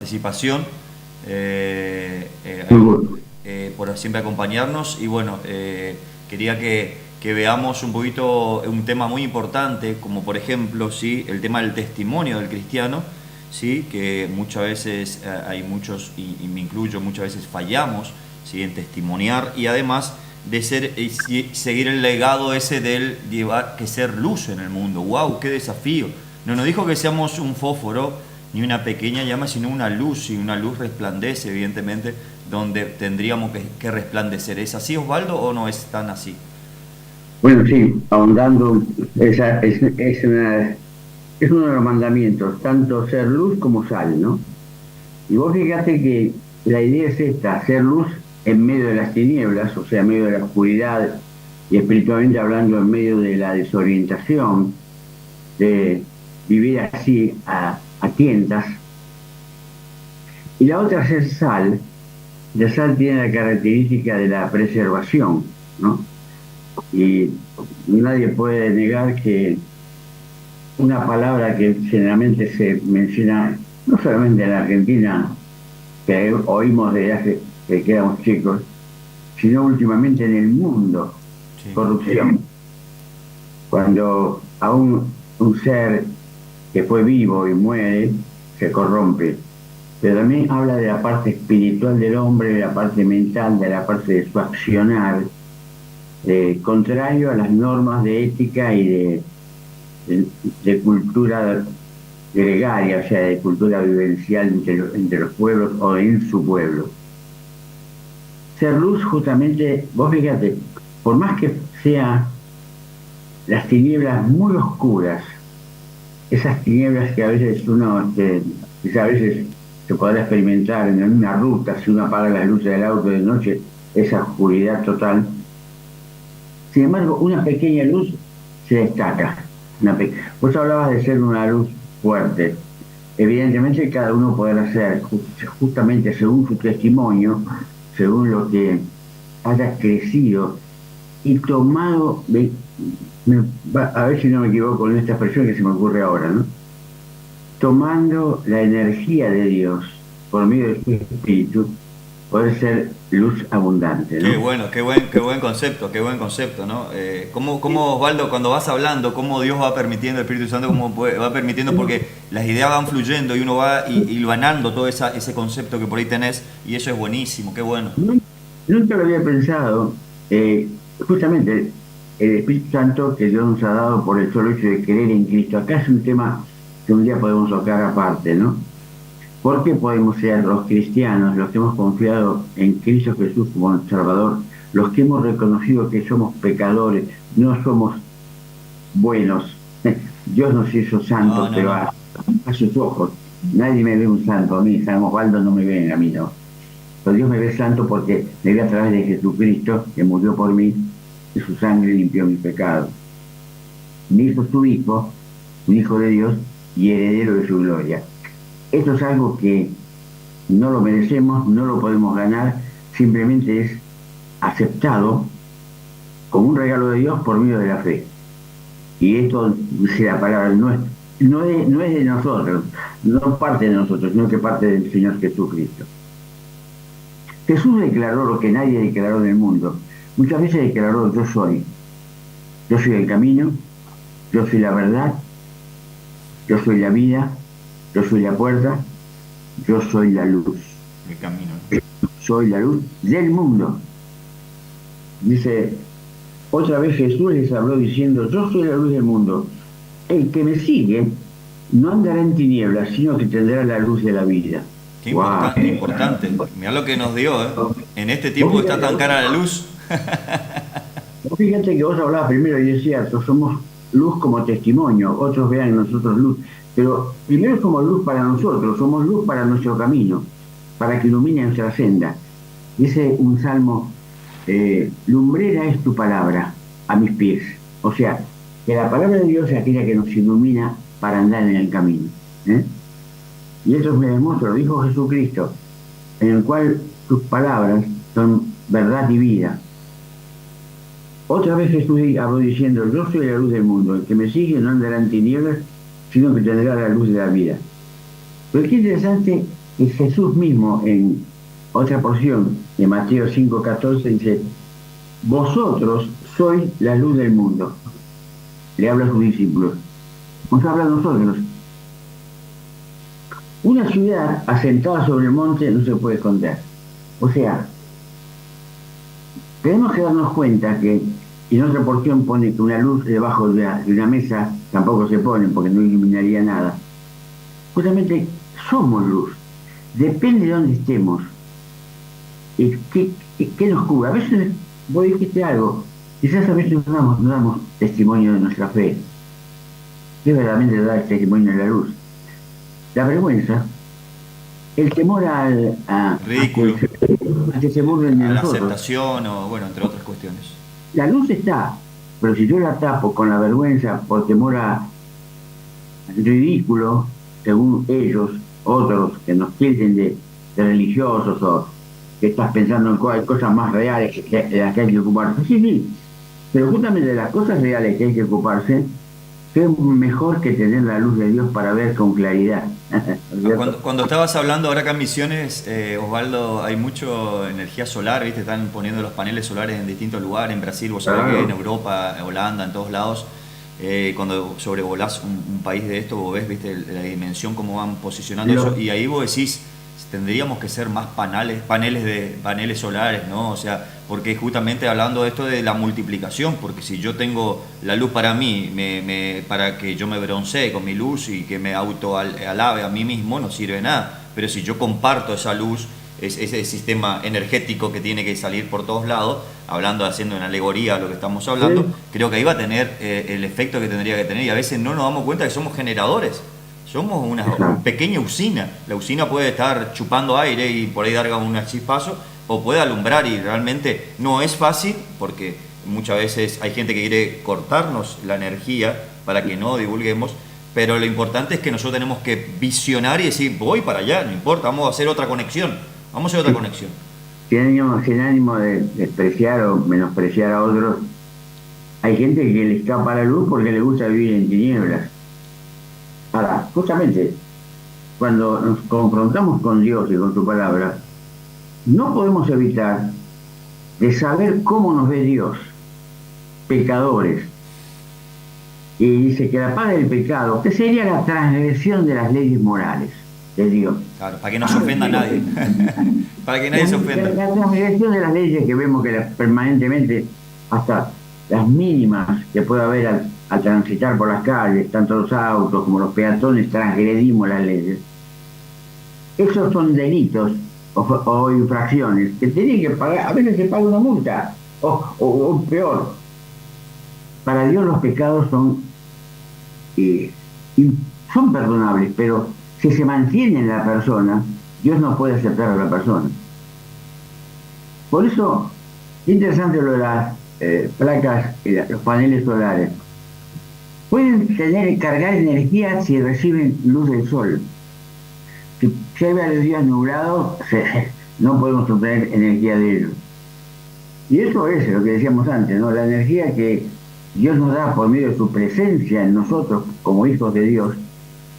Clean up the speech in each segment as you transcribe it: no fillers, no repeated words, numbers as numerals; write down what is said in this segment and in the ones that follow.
participación, por siempre acompañarnos. Y bueno, quería que veamos un poquito un tema muy importante, como por ejemplo, ¿sí?, el tema del testimonio del cristiano, ¿sí?, que muchas veces hay muchos, y me incluyo, muchas veces fallamos, ¿sí?, en testimoniar, y además de seguir el legado ese del llevar, que ser luz en el mundo. ¡Wow! ¡Qué desafío! No nos dijo que seamos un fósforo ni una pequeña llama, sino una luz, y una luz resplandece, evidentemente, donde tendríamos que resplandecer. ¿Es así, Osvaldo, o no es tan así? Bueno, sí, ahondando, es uno de los mandamientos, tanto ser luz como sal, ¿no? Y vos fíjate que la idea es esta, ser luz en medio de las tinieblas, o sea, en medio de la oscuridad, y espiritualmente hablando, en medio de la desorientación, de vivir así a tientas. Y la otra es ser sal. La sal tiene la característica de la preservación, ¿no? Y nadie puede negar que una palabra que generalmente se menciona, no solamente en la Argentina, que oímos desde hace que éramos chicos, sino últimamente en el mundo: Sí. corrupción. Cuando a un ser que fue vivo y muere, se corrompe. Pero también habla de la parte espiritual del hombre, de la parte mental, de la parte de su accionar, contrario a las normas de ética y de cultura gregaria, o sea, de cultura vivencial entre los pueblos o en su pueblo. Ser luz, justamente, vos fíjate, por más que sean las tinieblas muy oscuras, esas tinieblas que a veces quizá a veces se podrá experimentar en una ruta, si uno apaga las luces del auto de noche, esa oscuridad total. Sin embargo, una pequeña luz se destaca. Vos hablabas de ser una luz fuerte. Evidentemente cada uno podrá hacer justamente según su testimonio, según lo que haya crecido y tomado, a ver si no me equivoco con esta expresión que se me ocurre ahora, ¿no? Tomando la energía de Dios por medio de su espíritu, poder ser luz abundante, Qué ¿no? bueno, qué buen concepto, ¿no? ¿Cómo, Osvaldo, cuando vas hablando, cómo Dios va permitiendo, el Espíritu Santo, va permitiendo, porque las ideas van fluyendo y uno va hilvanando todo ese concepto que por ahí tenés, y eso es buenísimo, qué bueno. Nunca lo había pensado. Justamente el Espíritu Santo que Dios nos ha dado por el solo hecho de creer en Cristo. Acá es un tema que un día podemos tocar aparte, ¿no? ¿Por qué podemos ser los cristianos, los que hemos confiado en Cristo Jesús como Salvador, los que hemos reconocido que somos pecadores, no somos buenos? Dios nos hizo No, santos, no, pero no. a sus ojos. Nadie me ve un santo a mí, San Osvaldo no me ve a mí, ¿no? Pero Dios me ve santo porque me ve a través de Jesucristo, que murió por mí, y su sangre limpió mis pecados. Me hizo su hijo, un hijo de Dios y heredero de su gloria. Esto es algo que no lo merecemos, no lo podemos ganar, simplemente es aceptado como un regalo de Dios por medio de la fe. Y esto, dice la palabra, no es de nosotros, no parte de nosotros, sino que parte del Señor Jesucristo. Jesús declaró lo que nadie declaró en el mundo. Muchas veces declaró: yo soy el camino, yo soy la verdad, yo soy la vida, yo soy la puerta, yo soy la luz. El camino, ¿no? Soy la luz del mundo. Dice, otra vez Jesús les habló diciendo: yo soy la luz del mundo. El que me sigue no andará en tinieblas, sino que tendrá la luz de la vida. Qué ¡Wow! importante. Mirá lo que nos dio, ¿eh? En este Vos tiempo que está fíjate, tan cara la luz. vos fíjate que vos hablabas primero, y es cierto, somos luz como testimonio, otros vean en nosotros luz, pero primero somos luz para nosotros, somos luz para nuestro camino, para que ilumine nuestra senda. Dice un salmo: lumbrera es tu palabra a mis pies. O sea, que la palabra de Dios es aquella que nos ilumina para andar en el camino, ¿eh? Y eso me demuestra, lo dijo Jesucristo, en el cual sus palabras son verdad y vida. Otra vez Jesús habló diciendo: yo soy la luz del mundo, el que me sigue no andará en tinieblas, sino que tendrá la luz de la vida. Pero qué interesante Y Jesús mismo, en otra porción de Mateo 5:14, dice: vosotros sois la luz del mundo. Le habla a sus discípulos. Nos habla a nosotros. Una ciudad asentada sobre el monte no se puede esconder. O sea, tenemos que darnos cuenta que, y en otra porción pone que una luz debajo de una mesa tampoco se pone porque no iluminaría nada. Justamente somos luz. Depende de dónde estemos. ¿Qué nos cubre? A veces vos dijiste algo, quizás a veces no damos testimonio de nuestra fe. ¿Qué verdaderamente da el testimonio de la luz? La vergüenza, el temor Ridículo. a que se burlen de A la nosotros. aceptación o, bueno, entre otras cuestiones. La luz está, pero si yo la tapo con la vergüenza por temor a ridículo, según ellos, otros que nos tilden de religiosos o que estás pensando en cosas más reales de las que hay que ocuparse. Sí, sí, pero justamente de las cosas reales que hay que ocuparse, es mejor que tener la luz de Dios para ver con claridad. Cuando estabas hablando ahora acá en Misiones, Osvaldo, hay mucho energía solar, ¿viste? Están poniendo los paneles solares en distintos lugares, en Brasil, vos sabés que en Europa, Holanda, en todos lados. Cuando sobrevolás un país de esto, vos ves, ¿viste? La dimensión, cómo van posicionando eso, y ahí vos decís, tendríamos que ser más paneles solares, ¿no? O sea, porque justamente hablando de esto de la multiplicación, porque si yo tengo la luz para mí, para que yo me broncee con mi luz y que me alabe a mí mismo, no sirve de nada. Pero si yo comparto esa luz, ese sistema energético que tiene que salir por todos lados, haciendo una alegoría a lo que estamos hablando, Sí. creo que ahí va a tener el efecto que tendría que tener, y a veces no nos damos cuenta que somos generadores. Somos una Exacto. pequeña usina. La usina puede estar chupando aire y por ahí dar un chispazo, o puede alumbrar, y realmente no es fácil porque muchas veces hay gente que quiere cortarnos la energía para que no divulguemos, pero lo importante es que nosotros tenemos que visionar y decir, voy para allá, no importa, vamos a hacer otra conexión, vamos a hacer otra conexión. Sin ánimo de despreciar o menospreciar a otros, hay gente que le escapa la luz porque le gusta vivir en tinieblas. Ahora, justamente, cuando nos confrontamos con Dios y con su palabra, no podemos evitar de saber cómo nos ve Dios, pecadores. Y dice que la paga del pecado, que sería la transgresión de las leyes morales de Dios. Claro, para que no se ofenda a nadie. Para que nadie se ofenda. La transgresión de las leyes que vemos que permanentemente, hasta las mínimas que puede haber al transitar por las calles, tanto los autos como los peatones, transgredimos las leyes. Esos son delitos o infracciones que tienen que pagar, a veces se paga una multa, o peor. Para Dios los pecados eh, son perdonables, pero si se mantiene en la persona, Dios no puede aceptar a la persona. Por eso, interesante lo de las placas y los paneles solares. Pueden cargar energía si reciben luz del sol. Si hay varios días nublados, no podemos obtener energía de ellos. Y eso es lo que decíamos antes, ¿no? La energía que Dios nos da por medio de su presencia en nosotros como hijos de Dios,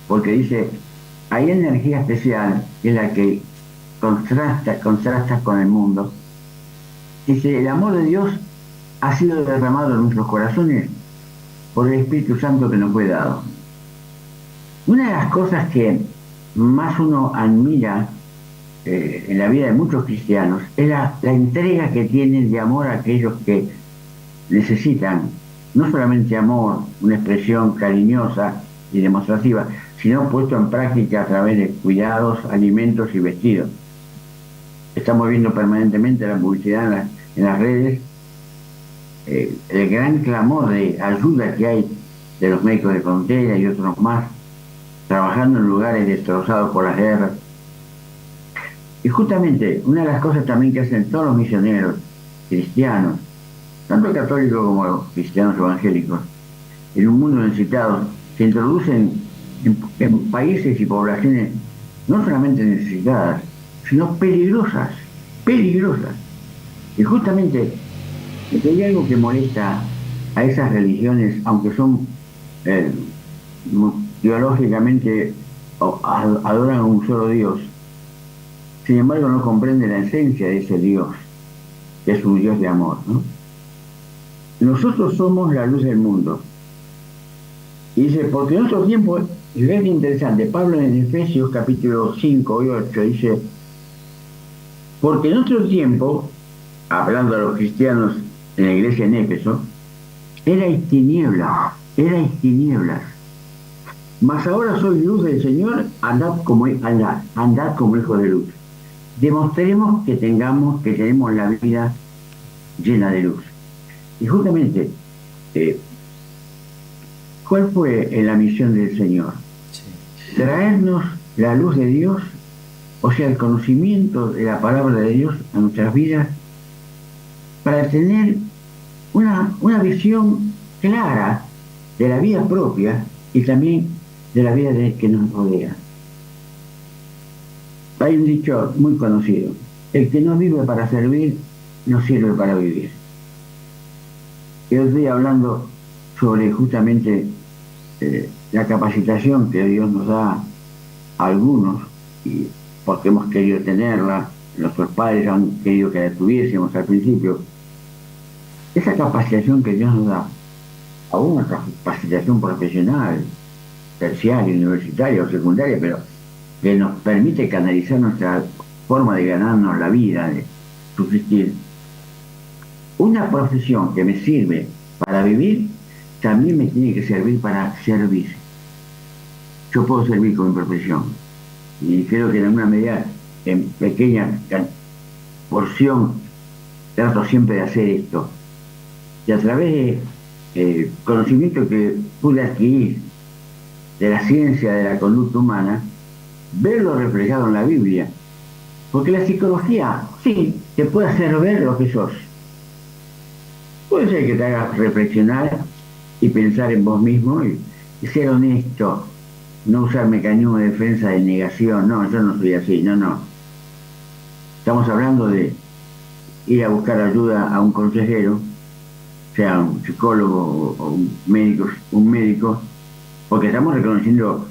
porque dice, hay energía especial que es la que contrasta con el mundo. Dice, el amor de Dios ha sido derramado en nuestros corazones por el Espíritu Santo que nos fue dado. Una de las cosas que más uno admira en la vida de muchos cristianos es la entrega que tienen de amor a aquellos que necesitan no solamente amor, una expresión cariñosa y demostrativa, sino puesto en práctica a través de cuidados, alimentos y vestidos. Estamos viendo permanentemente la publicidad en las redes, el gran clamor de ayuda que hay de los médicos de frontera y otros más, trabajando en lugares destrozados por las guerras. Y justamente una de las cosas también que hacen todos los misioneros cristianos, tanto católicos como cristianos evangélicos, en un mundo necesitado, se introducen en países y poblaciones no solamente necesitadas, sino peligrosas. Y justamente hay algo que molesta a esas religiones, aunque son teológicamente adoran a un solo Dios, sin embargo no comprende la esencia de ese Dios, que es un Dios de amor, ¿no? Nosotros somos la luz del mundo. Y dice, porque en otro tiempo, y es interesante, Pablo en Efesios capítulo 5 y 8 dice, porque en otro tiempo, hablando a los cristianos en la iglesia en Éfeso, erais tinieblas, mas ahora sois luz del Señor, andad como hijos de luz. Demostremos que tenemos la vida llena de luz. Y justamente, ¿cuál fue la misión del Señor? Sí. Traernos la luz de Dios, o sea, el conocimiento de la palabra de Dios a nuestras vidas, para tener una visión clara de la vida propia y también de la vida que nos rodea. Hay un dicho muy conocido: el que no vive para servir, no sirve para vivir. Yo estoy hablando sobre justamente la capacitación que Dios nos da a algunos, y porque hemos querido tenerla, nuestros padres han querido que la tuviésemos al principio. Esa capacitación que Dios nos da, a una capacitación profesional, terciaria, universitaria o secundaria, pero que nos permite canalizar nuestra forma de ganarnos la vida, de subsistir. Una profesión que me sirve para vivir, también me tiene que servir para servir. Yo puedo servir con mi profesión, y creo que en alguna medida, en pequeña porción, trato siempre de hacer esto. Y a través del conocimiento que pude adquirir de la ciencia de la conducta humana, verlo reflejado en la Biblia. Porque la psicología, sí, te puede hacer ver lo que sos. Puede ser que te haga reflexionar y pensar en vos mismo y ser honesto, no usar mecanismos de defensa de negación. No, yo no soy así, no. Estamos hablando de ir a buscar ayuda a un consejero, sea un psicólogo o un médico, porque estamos reconociendo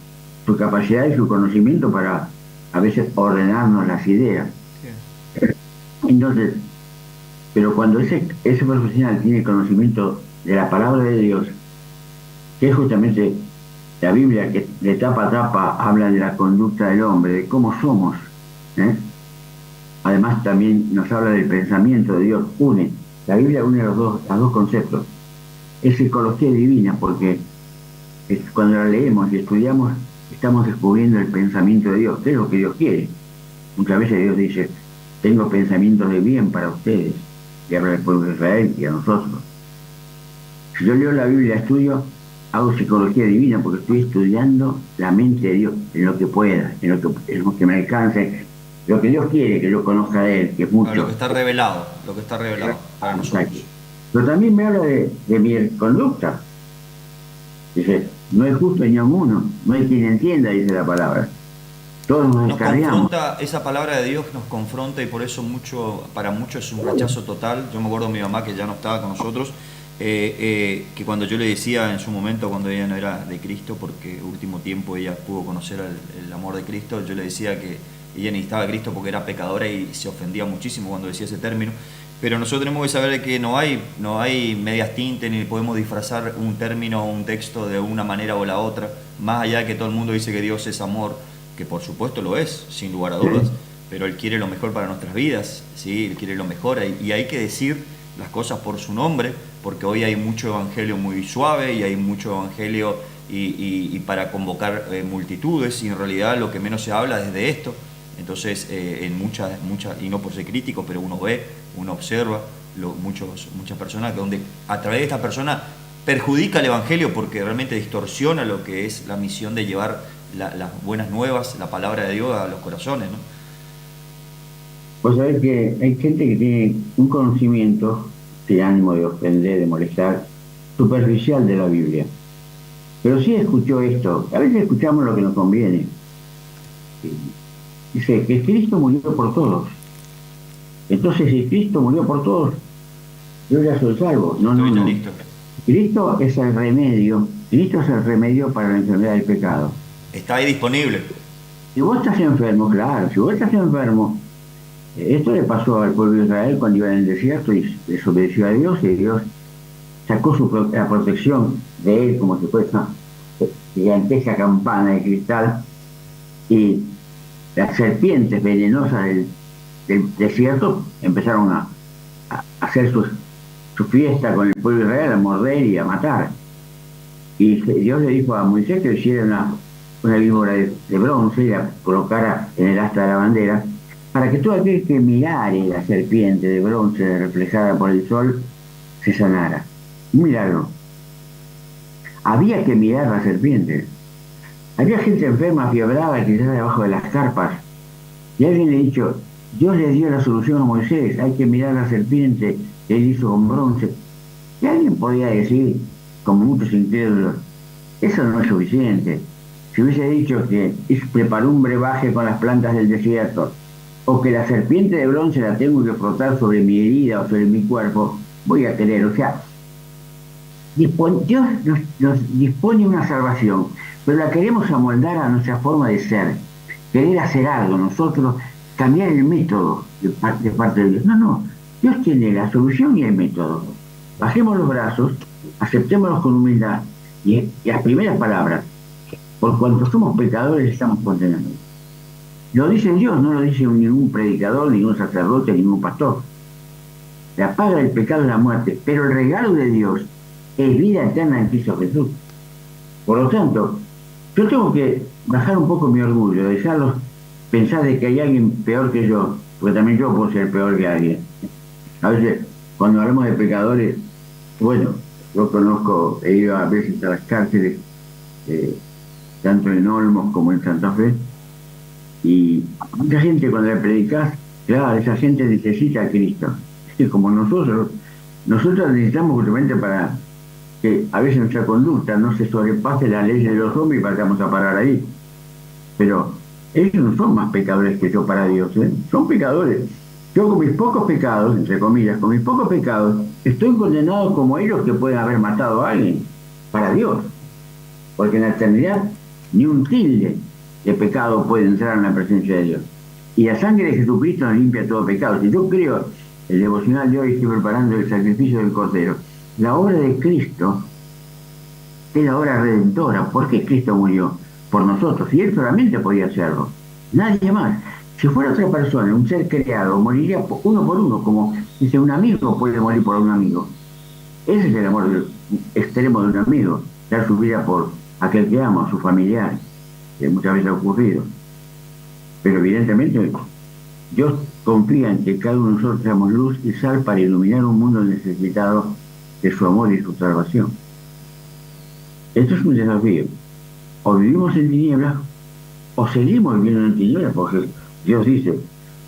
su capacidad y su conocimiento para a veces ordenarnos las ideas. Entonces, pero cuando ese profesional tiene conocimiento de la palabra de Dios, que es justamente la Biblia, que de tapa a tapa habla de la conducta del hombre, de cómo somos, además también nos habla del pensamiento de Dios, la Biblia une los dos conceptos. Es psicología divina, porque cuando la leemos y estudiamos, estamos descubriendo el pensamiento de Dios, qué es lo que Dios quiere. Muchas veces Dios dice, tengo pensamientos de bien para ustedes, y habla del pueblo de Israel y a nosotros. Si yo leo la Biblia, estudio, hago psicología divina, porque estoy estudiando la mente de Dios, en lo que pueda, en lo que me alcance, lo que Dios quiere que yo conozca de Él, que es mucho. Lo que está revelado para nosotros. Pero también me habla de mi conducta. Dice, no es justo ni aun uno, no hay quien entienda, dice la palabra. Todos nos descarriamos. Esa palabra de Dios nos confronta, y por eso para muchos es un rechazo total. Yo me acuerdo de mi mamá, que ya no estaba con nosotros, que cuando yo le decía en su momento, cuando ella no era de Cristo, porque último tiempo ella pudo conocer el amor de Cristo, yo le decía que ella necesitaba a Cristo porque era pecadora, y se ofendía muchísimo cuando decía ese término. Pero nosotros tenemos que saber que no hay medias tintes, ni podemos disfrazar un término o un texto de una manera o la otra, más allá de que todo el mundo dice que Dios es amor, que por supuesto lo es, sin lugar a dudas, pero Él quiere lo mejor para nuestras vidas, ¿sí? Él quiere lo mejor, y hay que decir las cosas por su nombre, porque hoy hay mucho evangelio muy suave, y hay mucho evangelio y para convocar multitudes, y en realidad lo que menos se habla es de esto. Entonces, en muchas, y no por ser crítico, pero uno ve, uno observa muchas personas donde a través de esta persona perjudica el evangelio, porque realmente distorsiona lo que es la misión de llevar las buenas nuevas, la palabra de Dios a los corazones, ¿no? Pues sabés que hay gente que tiene un conocimiento, sin ánimo de ofender, de molestar, superficial de la Biblia. Pero sí escuchó esto. A veces escuchamos lo que nos conviene. Dice que Cristo murió por todos. Entonces, si Cristo murió por todos, yo ya soy salvo. No. Cristo es el remedio. Cristo es el remedio para la enfermedad del pecado. Está ahí disponible. Si vos estás enfermo, claro, si vos estás enfermo Esto le pasó al pueblo de Israel cuando iba en el desierto y desobedeció a Dios, y Dios sacó la protección de él como si fuese una gigantesca campana de cristal, y las serpientes venenosas del desierto empezaron a hacer su fiesta con el pueblo de Israel, a morder y a matar. Y Dios le dijo a Moisés que hiciera una víbora de bronce y la colocara en el asta de la bandera, para que todo aquel que mirare la serpiente de bronce reflejada por el sol se sanara. Un milagro. Había que mirar la serpiente. Había gente enferma, fiebrada, quizás debajo de las carpas. Y alguien le ha dicho, Dios le dio la solución a Moisés, hay que mirar la serpiente que él hizo con bronce. Y alguien podía decir, como muchos incrédulos, eso no es suficiente. Si hubiese dicho que preparó un brebaje con las plantas del desierto, o que la serpiente de bronce la tengo que frotar sobre mi herida o sobre mi cuerpo, voy a querer. O sea, Dios nos dispone una salvación, pero la queremos amoldar a nuestra forma de ser, querer hacer algo nosotros, cambiar el método de parte de Dios. No, no, Dios tiene la solución y el método. Bajemos los brazos, aceptémoslos con humildad, y las primeras palabras, por cuanto somos pecadores estamos condenados. Lo dice Dios, no lo dice ningún predicador, ningún sacerdote, ningún pastor. La paga del pecado es la muerte, pero el regalo de Dios es vida eterna en Cristo Jesús. Por lo tanto, yo tengo que bajar un poco mi orgullo, dejarlos pensar de que hay alguien peor que yo, porque también yo puedo ser peor que alguien. A veces, cuando hablamos de pecadores, bueno, yo conozco, he ido a veces a las cárceles, tanto en Olmos como en Santa Fe, y mucha gente cuando le predicas, claro, esa gente necesita a Cristo. Es como nosotros necesitamos justamente para que a veces nuestra conducta no se sobrepase la ley de los hombres y vayamos a parar ahí. Pero ellos no son más pecadores que yo para Dios, ¿eh? Son pecadores. Yo con mis pocos pecados, entre comillas, con mis pocos pecados, estoy condenado como ellos que pueden haber matado a alguien para Dios. Porque en la eternidad ni un tilde de pecado puede entrar en la presencia de Dios. Y la sangre de Jesucristo nos limpia todo pecado. Si yo creo, el devocional de hoy estoy preparando el sacrificio del Cordero. La obra de Cristo es la obra redentora, porque Cristo murió por nosotros, y Él solamente podía hacerlo, nadie más. Si fuera otra persona, un ser creado, moriría uno por uno, como dice un amigo puede morir por un amigo. Ese es el amor extremo de un amigo, dar su vida por aquel que ama, su familiar, que muchas veces ha ocurrido. Pero evidentemente Dios confía en que cada uno de nosotros seamos luz y sal para iluminar un mundo necesitado de su amor y su salvación. Esto es un desafío. O vivimos en tinieblas, o seguimos viviendo en tinieblas, porque Dios dice,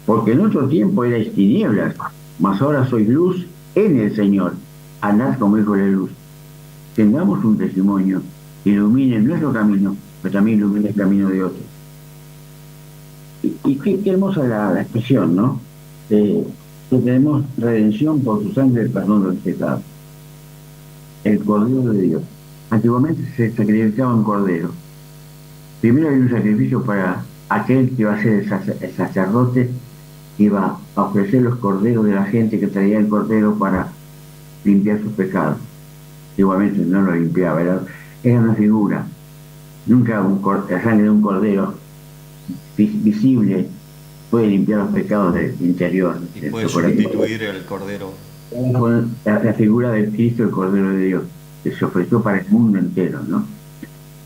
porque en otro tiempo erais tinieblas, mas ahora sois luz en el Señor. Andad como hijos de luz. Tengamos un testimonio, ilumine nuestro camino, pero también ilumine el camino de otros. Y qué hermosa la expresión, ¿no? Que tenemos redención por su sangre, el perdón de los pecados. El Cordero de Dios. Antiguamente se sacrificaban corderos. Primero hay un sacrificio para aquel que va a ser el sacerdote, que iba a ofrecer los corderos de la gente que traía el cordero para limpiar sus pecados. Igualmente no lo limpiaba, era una figura. Nunca la sangre de un cordero visible puede limpiar los pecados del interior. Y puede sustituir el cordero. La figura del Cristo, el Cordero de Dios, que se ofreció para el mundo entero, ¿no?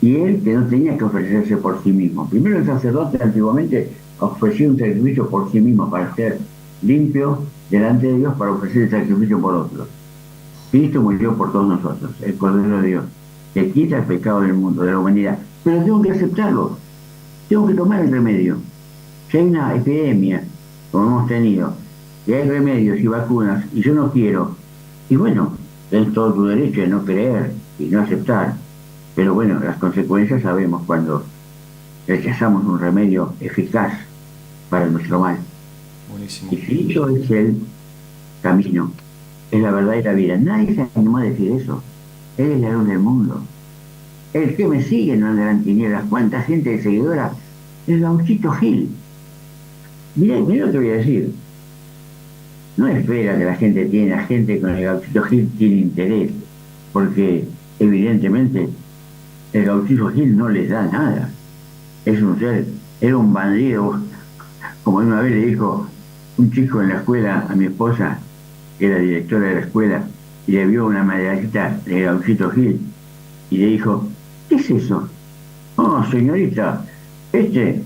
Y él que no tenía que ofrecerse por sí mismo. Primero el sacerdote antiguamente ofrecía un sacrificio por sí mismo para ser limpio delante de Dios, para ofrecer el sacrificio por otros. Cristo murió por todos nosotros, el Cordero de Dios, que quita el pecado del mundo, de la humanidad. Pero tengo que aceptarlo, tengo que tomar el remedio. Si hay una epidemia, como hemos tenido, y hay remedios y vacunas, y yo no quiero, y bueno, tienes todo tu derecho de no creer y no aceptar. Pero bueno, las consecuencias sabemos cuando rechazamos un remedio eficaz para nuestro mal. Buenísimo. Y Cristo es el camino, es la verdad y la vida. Nadie se animó a decir eso. Él es la luz del mundo. El que me sigue no andará en tinieblas. ¿Cuánta gente de seguidora? El gauchito Gil. Mirá lo que voy a decir. no espera que la gente tiene, la gente con el Gauchito Gil tiene interés, porque evidentemente el Gauchito Gil no les da nada. Es un ser, era un bandido, como una vez le dijo un chico en la escuela a mi esposa, que era directora de la escuela, y le vio una medallita de Gauchito Gil, y le dijo, ¿qué es eso? Oh, señorita, este,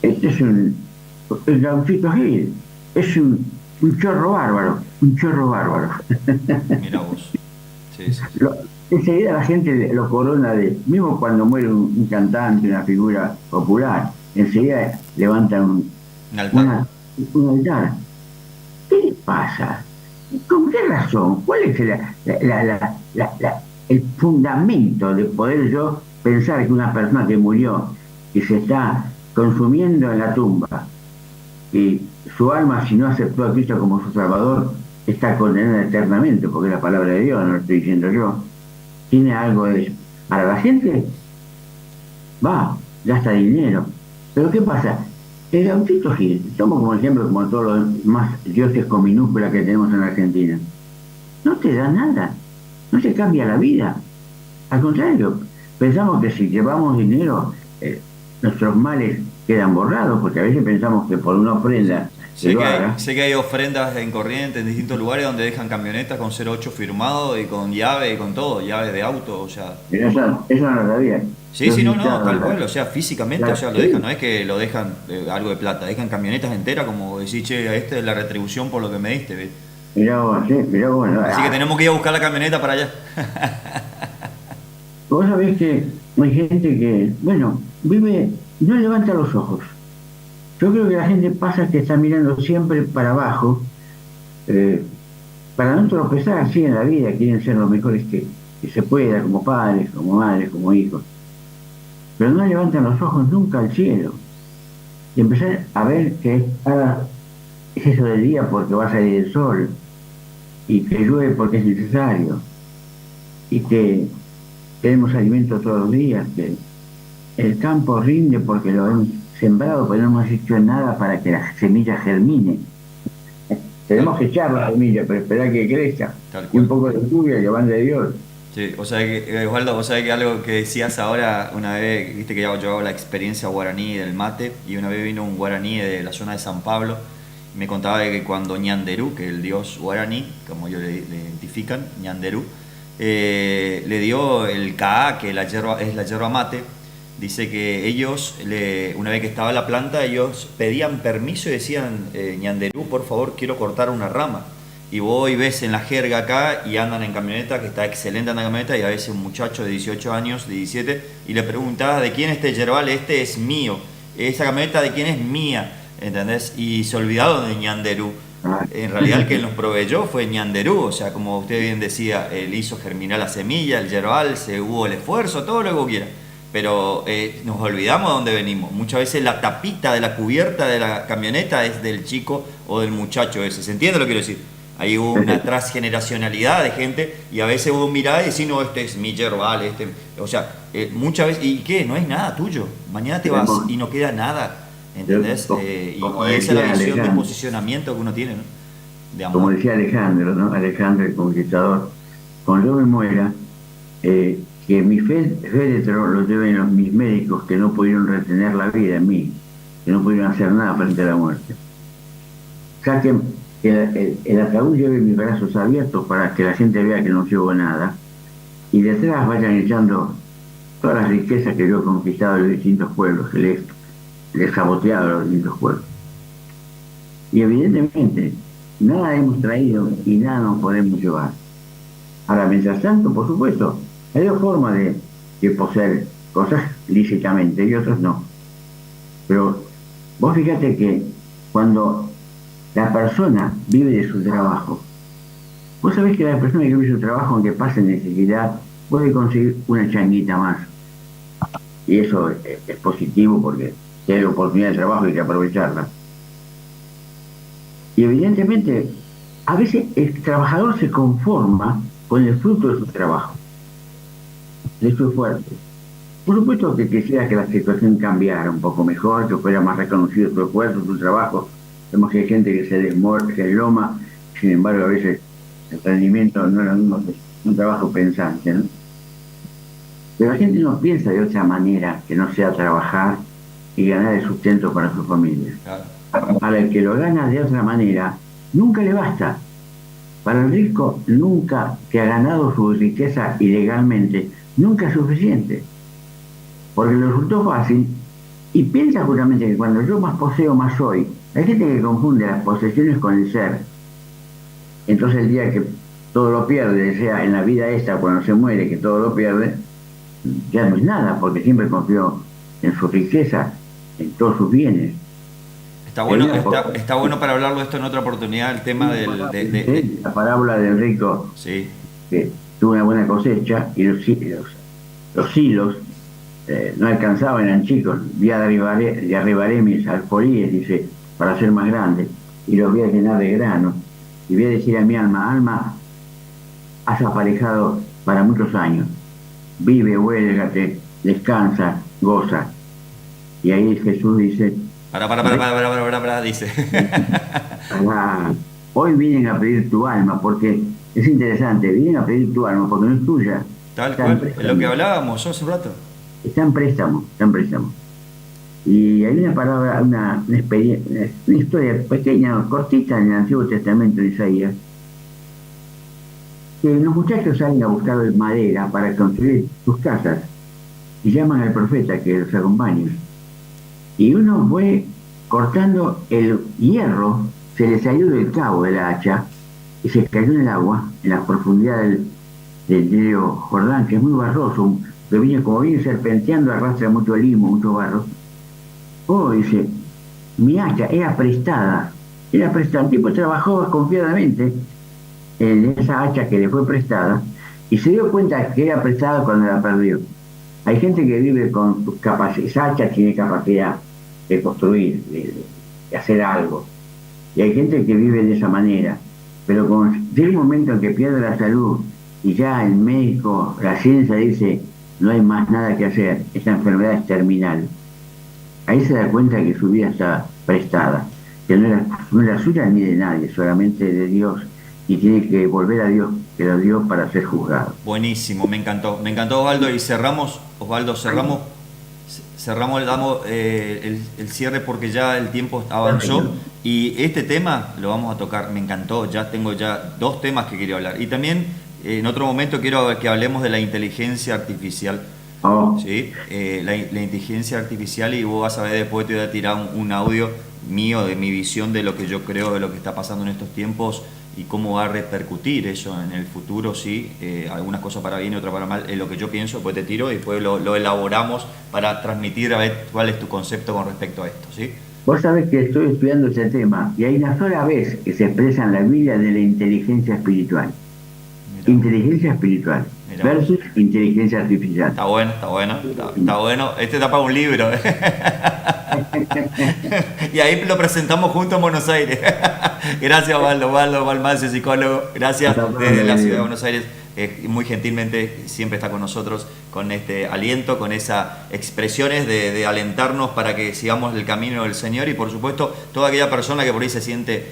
este es el Gauchito Gil, es un chorro bárbaro, un chorro bárbaro. Mira vos. Sí, sí, sí. Lo- Enseguida la gente lo corona de, mismo cuando muere un cantante, una figura popular, enseguida levantan Un altar. una, un altar. ¿Qué le pasa? ¿Con qué razón? ¿Cuál es el fundamento de poder yo pensar que una persona que murió y se está consumiendo en la tumba y su alma, si no aceptó a Cristo como su Salvador, está condenada eternamente, porque es la palabra de Dios, no lo estoy diciendo yo, tiene algo de eso? Para la gente va, gasta dinero. Pero ¿qué pasa? El Gauchito Gil, tomo como ejemplo como todos los más dioses con minúscula que tenemos en Argentina, no te da nada, no te cambia la vida. Al contrario, pensamos que si llevamos dinero, nuestros males quedan borrados, porque a veces pensamos que por una ofrenda que lo haga, Sé que hay ofrendas en Corrientes en distintos lugares donde dejan camionetas con 08 firmado y con llave y con todo, llaves de auto, o sea. pero eso no lo sabía. Sí, Yo sí, he no, no, escuchado tal cual, o sea, físicamente, o sea, lo dejan, sí, no es que lo dejan algo de plata, dejan camionetas enteras como decir, che, esta es la retribución por lo que me diste, ¿ves? mirá vos, sí, mirá vos, no, Así que tenemos que ir a buscar la camioneta para allá. vos sabés que hay gente que, bueno, vive, no levanta los ojos. Yo creo que la gente pasa que está mirando siempre para abajo, eh, para no tropezar así en la vida, quieren ser los mejores que se pueda, como padres, como madres, como hijos, pero no levantan los ojos nunca al cielo y empezar a ver que ahora es eso del día porque va a salir el sol y que llueve porque es necesario y que tenemos alimento todos los días, que el campo rinde porque lo hemos sembrado, pero no hemos hecho nada para que la semilla germine. Tal Tenemos que cual, echar la semilla, pero esperar que crezca. tal Y un cual. poco de lluvia que van de Dios. Sí, o sea que, Osvaldo, o sea que algo que decías ahora, una vez, viste que yo hago la experiencia guaraní del mate, y una vez vino un guaraní de la zona de San Pablo, y me contaba de que cuando Ñanderú, que es el dios guaraní, como ellos le identifican, Ñanderú, le dio el caá, que es la yerba mate, dice que ellos, una vez que estaba la planta, ellos pedían permiso y decían, Ñanderú, por favor, quiero cortar una rama. Y vos ves en la jerga acá y andan en camioneta, que está excelente en la camioneta, y a veces un muchacho de 18 años, de 17, y le preguntaba de quién es este yerbal, este es mío, esa camioneta de quién es mía, ¿entendés? Y se olvidaron de Ñanderú. Ah, En realidad el que nos proveyó fue Ñanderú, o sea, como usted bien decía, él hizo germinar la semilla, el yerbal, se hubo el esfuerzo, todo lo que vos quieras. Pero nos olvidamos de dónde venimos. Muchas veces la tapita de la cubierta de la camioneta es del chico o del muchacho ese. ¿Se entiende lo que quiero decir? Hay una transgeneracionalidad de gente y a veces vos mirás y decís, no, este es mi yerbal, este. O sea, muchas veces, ¿y qué? No es nada tuyo. Mañana te vas y no queda nada. ¿Entendés? como Y esa es la decía visión de Alejandro, posicionamiento que uno tiene, ¿no? De como amor. decía Alejandro, ¿no? Alejandro el Conquistador, cuando yo me muera, que mi féretro lo lleven mis médicos que no pudieron retener la vida en mí, que no pudieron hacer nada frente a la muerte. Saquen el ataúd, lleve mis brazos abiertos para que la gente vea que no llevo nada, y detrás vayan echando todas las riquezas que yo he conquistado de los distintos pueblos, que les he saboteado a los distintos pueblos. Y evidentemente, nada hemos traído y nada nos podemos llevar. Ahora, mientras tanto, por supuesto, hay dos formas de poseer cosas lícitamente y otras no. Pero vos fíjate que cuando la persona vive de su trabajo, vos sabés que la persona que vive de su trabajo, aunque pase necesidad, puede conseguir una changuita más. Y eso es positivo porque si hay oportunidad de trabajo hay que aprovecharla. Y evidentemente, a veces el trabajador se conforma con el fruto de su trabajo, de su esfuerzo. Por supuesto que quisiera que la situación cambiara un poco mejor, que fuera más reconocido su esfuerzo, su trabajo. Vemos que hay gente que se desloma, sin embargo a veces el rendimiento no es lo mismo que un trabajo pensante, ¿no? Pero la gente no piensa de otra manera que no sea trabajar y ganar el sustento para su familia. Claro. Para el que lo gana de otra manera, nunca le basta. Para el rico, nunca que ha ganado su riqueza ilegalmente, nunca es suficiente. Porque le resultó fácil y piensa justamente que cuando yo más poseo, más soy. Hay gente que confunde las posesiones con el ser. Entonces el día que todo lo pierde, sea en la vida esta, cuando se muere, que todo lo pierde, ya no es nada, porque siempre confió en su riqueza, en todos sus bienes. Está bueno para hablarlo esto en otra oportunidad, el tema La parábola del rico sí, que tuvo una buena cosecha y los hilos no alcanzaban, eran chicos. Derribaré mis alfolíes, dice, para ser más grandes, y los voy a llenar de grano. Y voy a decir a mi alma, alma, has aparejado para muchos años. Vive, huélgate, descansa, goza. Y ahí Jesús dice, dice. "Ah, hoy vienen a pedir tu alma", porque es interesante, vienen a pedir tu alma porque no es tuya. Tal Está en cual, es lo préstamo, que hablábamos hace un rato. está en préstamo, está en préstamo. Y hay una palabra, una historia pequeña, cortita en el Antiguo Testamento de Isaías, que los muchachos salen a buscar madera para construir sus casas y llaman al profeta que los acompañe. Y uno fue cortando el hierro, se le salió del cabo de la hacha y se cayó en el agua, en la profundidad del río Jordán, que es muy barroso, que viene como viene serpenteando, arrastra mucho limo, mucho barro. Oh, dice, mi hacha era prestada, era prestada. El tipo trabajó confiadamente en esa hacha que le fue prestada y se dio cuenta que era prestada cuando la perdió. Hay gente que vive con sus capacidades, esa hacha tiene capacidad de construir, de hacer algo. Y hay gente que vive de esa manera, pero llega un momento en que pierde la salud y ya el médico, la ciencia dice, no hay más nada que hacer, esta enfermedad es terminal. Ahí se da cuenta que su vida está prestada, que no era suya ni de nadie, solamente de Dios, y tiene que volver a Dios, que lo dio para ser juzgado. Buenísimo, me encantó Osvaldo, y cerramos, damos el cierre porque ya el tiempo avanzó y este tema lo vamos a tocar, me encantó, tengo dos temas que quiero hablar y también en otro momento quiero que hablemos de la inteligencia artificial. Oh, ¿Sí? La inteligencia artificial, y vos vas a ver, después te voy a tirar un audio mío de mi visión de lo que yo creo de lo que está pasando en estos tiempos y cómo va a repercutir eso en el futuro, ¿sí? Algunas cosas para bien y otras para mal, es lo que yo pienso, después te tiro y después lo elaboramos para transmitir a ver cuál es tu concepto con respecto a esto, ¿sí? vos sabés que estoy estudiando ese tema y hay una sola vez que se expresa en la Biblia de la inteligencia espiritual. Mirá. Inteligencia espiritual versus inteligencia artificial. Está bueno. Este da para un libro. Y ahí lo presentamos juntos en Buenos Aires. Gracias, Osvaldo Balmaceo, psicólogo. Gracias desde la ciudad de Buenos Aires. Muy gentilmente siempre está con nosotros con este aliento, con esas expresiones de alentarnos para que sigamos el camino del Señor, y por supuesto toda aquella persona que por ahí se siente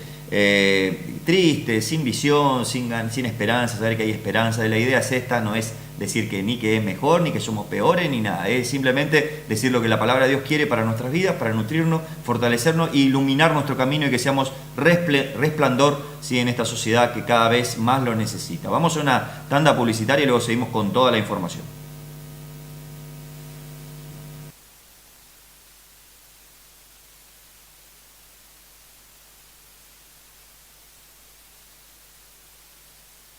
triste, sin visión, sin esperanza, saber que hay esperanza. La idea es esta, no es decir que ni que es mejor, ni que somos peores, ni nada. Es simplemente decir lo que la palabra de Dios quiere para nuestras vidas, para nutrirnos, fortalecernos e iluminar nuestro camino, y que seamos resplandor, ¿sí?, en esta sociedad que cada vez más lo necesita. Vamos a una tanda publicitaria y luego seguimos con toda la información.